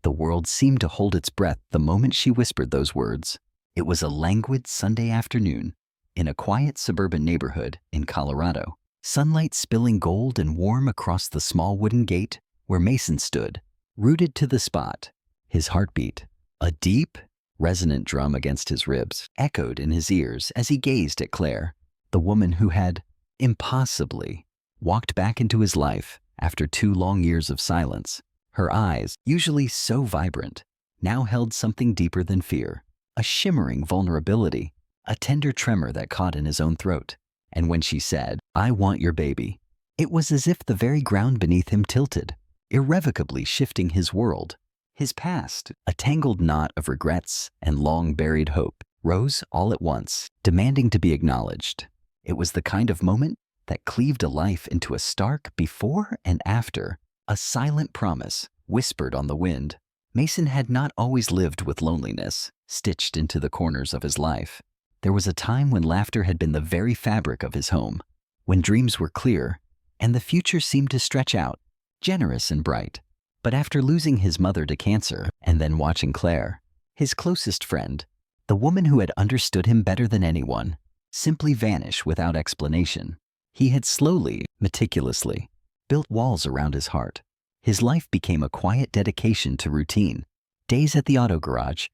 The world seemed to hold its breath the moment she whispered those words. It was a languid Sunday afternoon in a quiet suburban neighborhood in Colorado. Sunlight spilling gold and warm across the small wooden gate where Mason stood, rooted to the spot. His heartbeat, a deep, resonant drum against his ribs, echoed in his ears as he gazed at Claire, the woman who had, impossibly, walked back into his life after 2 long years of silence. Her eyes, usually so vibrant, now held something deeper than fear, a shimmering vulnerability, a tender tremor that caught in his own throat. And when she said, "I want your baby," it was as if the very ground beneath him tilted, irrevocably shifting his world. His past, a tangled knot of regrets and long-buried hope, rose all at once, demanding to be acknowledged. It was the kind of moment that cleaved a life into a stark before and after, a silent promise whispered on the wind. Mason had not always lived with loneliness stitched into the corners of his life. There was a time when laughter had been the very fabric of his home, when dreams were clear and the future seemed to stretch out, generous and bright. But after losing his mother to cancer and then watching Claire, his closest friend, the woman who had understood him better than anyone, simply vanish without explanation, he had slowly, meticulously, built walls around his heart. His life became a quiet dedication to routine. Days at the auto garage,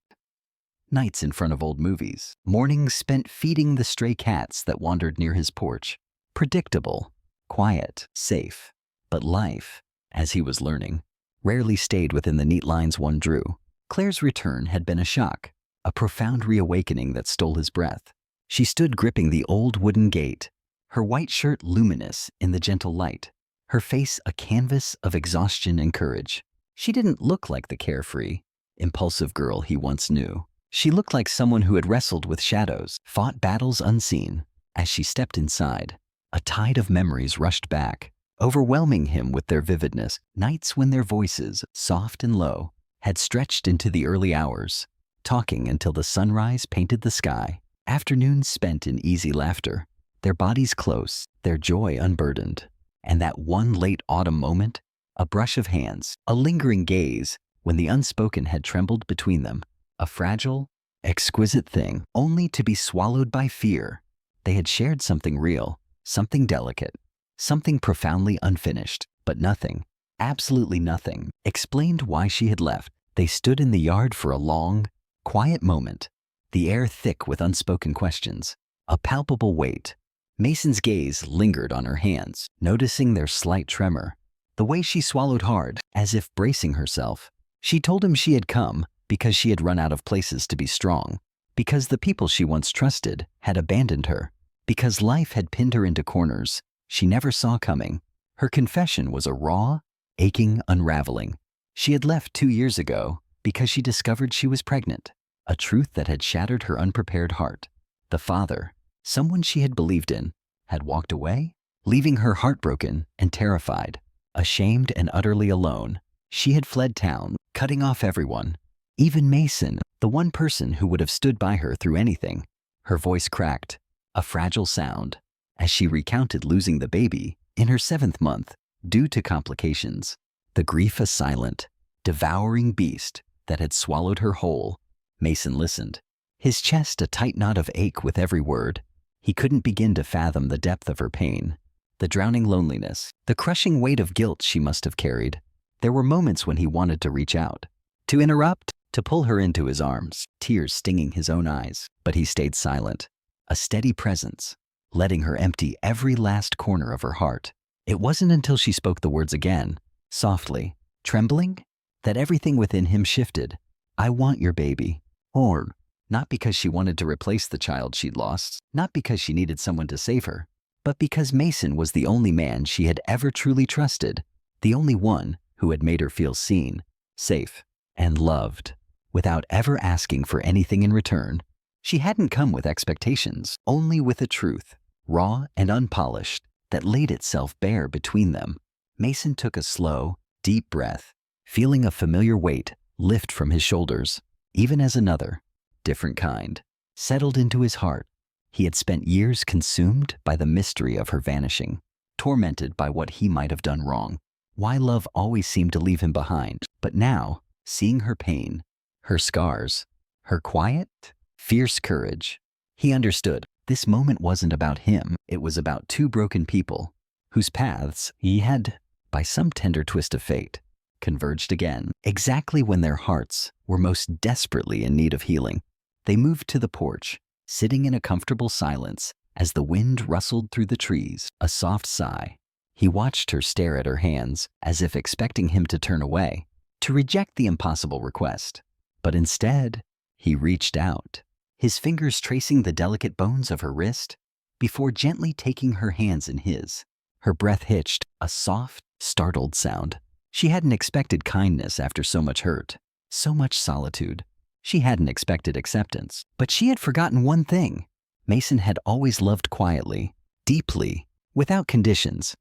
nights in front of old movies, mornings spent feeding the stray cats that wandered near his porch. Predictable, quiet, safe. But life, as he was learning, rarely stayed within the neat lines one drew. Claire's return had been a shock, a profound reawakening that stole his breath. She stood gripping the old wooden gate, her white shirt luminous in the gentle light, her face a canvas of exhaustion and courage. She didn't look like the carefree, impulsive girl he once knew. She looked like someone who had wrestled with shadows, fought battles unseen. As she stepped inside, a tide of memories rushed back, overwhelming him with their vividness. Nights when their voices, soft and low, had stretched into the early hours, talking until the sunrise painted the sky. Afternoons spent in easy laughter, their bodies close, their joy unburdened. And that one late autumn moment, a brush of hands, a lingering gaze, when the unspoken had trembled between them. A fragile, exquisite thing, only to be swallowed by fear. They had shared something real, something delicate, something profoundly unfinished, but nothing, absolutely nothing, explained why she had left. They stood in the yard for a long, quiet moment, the air thick with unspoken questions, a palpable weight. Mason's gaze lingered on her hands, noticing their slight tremor, the way she swallowed hard, as if bracing herself. She told him she had come because she had run out of places to be strong, because the people she once trusted had abandoned her, because life had pinned her into corners she never saw coming. Her confession was a raw, aching unraveling. She had left 2 years ago because she discovered she was pregnant, a truth that had shattered her unprepared heart. The father, someone she had believed in, had walked away, leaving her heartbroken and terrified, ashamed and utterly alone. She had fled town, cutting off everyone, even Mason, the one person who would have stood by her through anything. Her voice cracked, a fragile sound, as she recounted losing the baby in her 7th month due to complications. The grief a silent, devouring beast that had swallowed her whole. Mason listened, his chest a tight knot of ache with every word. He couldn't begin to fathom the depth of her pain, the drowning loneliness, the crushing weight of guilt she must have carried. There were moments when he wanted to reach out, to interrupt, to pull her into his arms, tears stinging his own eyes. But he stayed silent, a steady presence, letting her empty every last corner of her heart. It wasn't until she spoke the words again, softly, trembling, that everything within him shifted. "I want your baby." Or, not because she wanted to replace the child she'd lost, not because she needed someone to save her, but because Mason was the only man she had ever truly trusted, the only one who had made her feel seen, safe, and loved, without ever asking for anything in return. She hadn't come with expectations, only with a truth, raw and unpolished, that laid itself bare between them. Mason took a slow, deep breath, feeling a familiar weight lift from his shoulders, even as another, different kind, settled into his heart. He had spent years consumed by the mystery of her vanishing, tormented by what he might have done wrong, why love always seemed to leave him behind. But now, seeing her pain, her scars, her quiet, fierce courage. He understood this moment wasn't about him, it was about two broken people whose paths he had, by some tender twist of fate, converged again, exactly when their hearts were most desperately in need of healing. They moved to the porch, sitting in a comfortable silence as the wind rustled through the trees, a soft sigh. He watched her stare at her hands as if expecting him to turn away, to reject the impossible request. But instead, he reached out, his fingers tracing the delicate bones of her wrist before gently taking her hands in his. Her breath hitched, a soft, startled sound. She hadn't expected kindness after so much hurt, so much solitude. She hadn't expected acceptance, but she had forgotten one thing. Mason had always loved quietly, deeply, without conditions.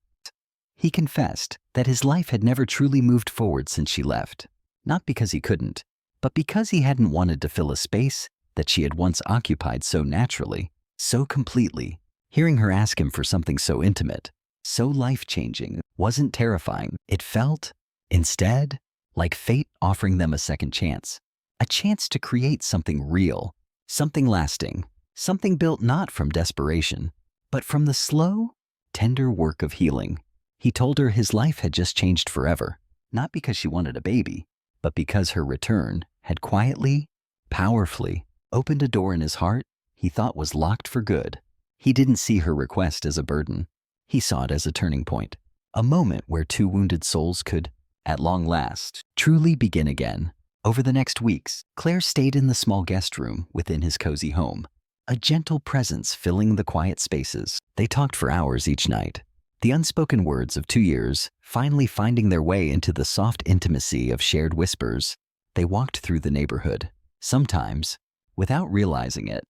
He confessed that his life had never truly moved forward since she left, not because he couldn't, but because he hadn't wanted to fill a space that she had once occupied so naturally, so completely. Hearing her ask him for something so intimate, so life-changing, wasn't terrifying. It felt, instead, like fate offering them a second chance. A chance to create something real, something lasting, something built not from desperation, but from the slow, tender work of healing. He told her his life had just changed forever, not because she wanted a baby, but because her return had quietly, powerfully opened a door in his heart he thought was locked for good. He didn't see her request as a burden. He saw it as a turning point, a moment where two wounded souls could, at long last, truly begin again. Over the next weeks, Claire stayed in the small guest room within his cozy home, a gentle presence filling the quiet spaces. They talked for hours each night, the unspoken words of 2 years finally finding their way into the soft intimacy of shared whispers. They walked through the neighborhood, sometimes, without realizing it,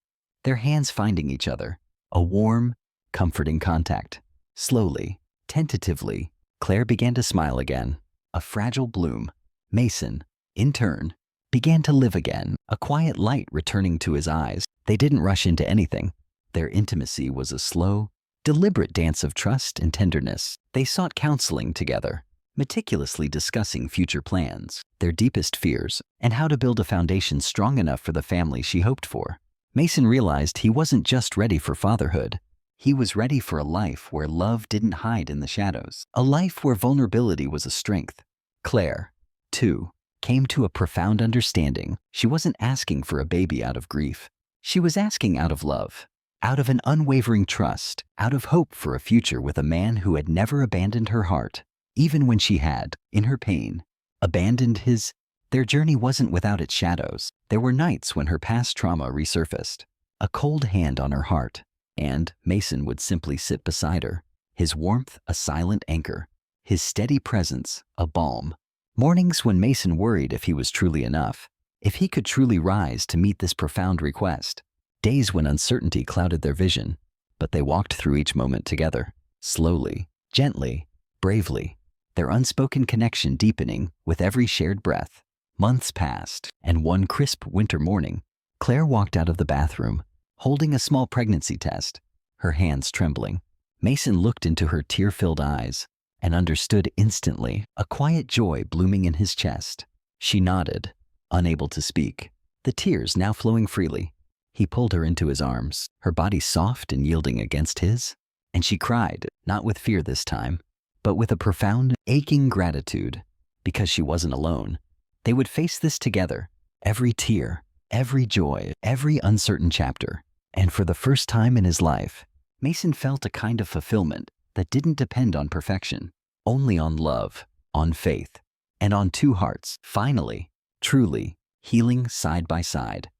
their hands finding each other, a warm, comforting contact. Slowly, tentatively, Claire began to smile again, a fragile bloom. Mason, in turn, began to live again, a quiet light returning to his eyes. They didn't rush into anything. Their intimacy was a slow, deliberate dance of trust and tenderness. They sought counseling together, meticulously discussing future plans, their deepest fears, and how to build a foundation strong enough for the family she hoped for. Mason realized he wasn't just ready for fatherhood. He was ready for a life where love didn't hide in the shadows, a life where vulnerability was a strength. Claire, too, came to a profound understanding. She wasn't asking for a baby out of grief. She was asking out of love, out of an unwavering trust, out of hope for a future with a man who had never abandoned her heart, even when she had, in her pain, abandoned his. Their journey wasn't without its shadows. There were nights when her past trauma resurfaced, a cold hand on her heart, and Mason would simply sit beside her, his warmth a silent anchor, his steady presence a balm. Mornings when Mason worried if he was truly enough, if he could truly rise to meet this profound request. Days when uncertainty clouded their vision, but they walked through each moment together, slowly, gently, bravely, their unspoken connection deepening with every shared breath. Months passed, and one crisp winter morning, Claire walked out of the bathroom, holding a small pregnancy test, her hands trembling. Mason looked into her tear-filled eyes and understood instantly, a quiet joy blooming in his chest. She nodded, unable to speak, the tears now flowing freely. He pulled her into his arms, her body soft and yielding against his, and she cried, not with fear this time, but with a profound, aching gratitude, because she wasn't alone. They would face this together, every tear, every joy, every uncertain chapter. And for the first time in his life, Mason felt a kind of fulfillment that didn't depend on perfection, only on love, on faith, and on two hearts, finally, truly, healing side by side.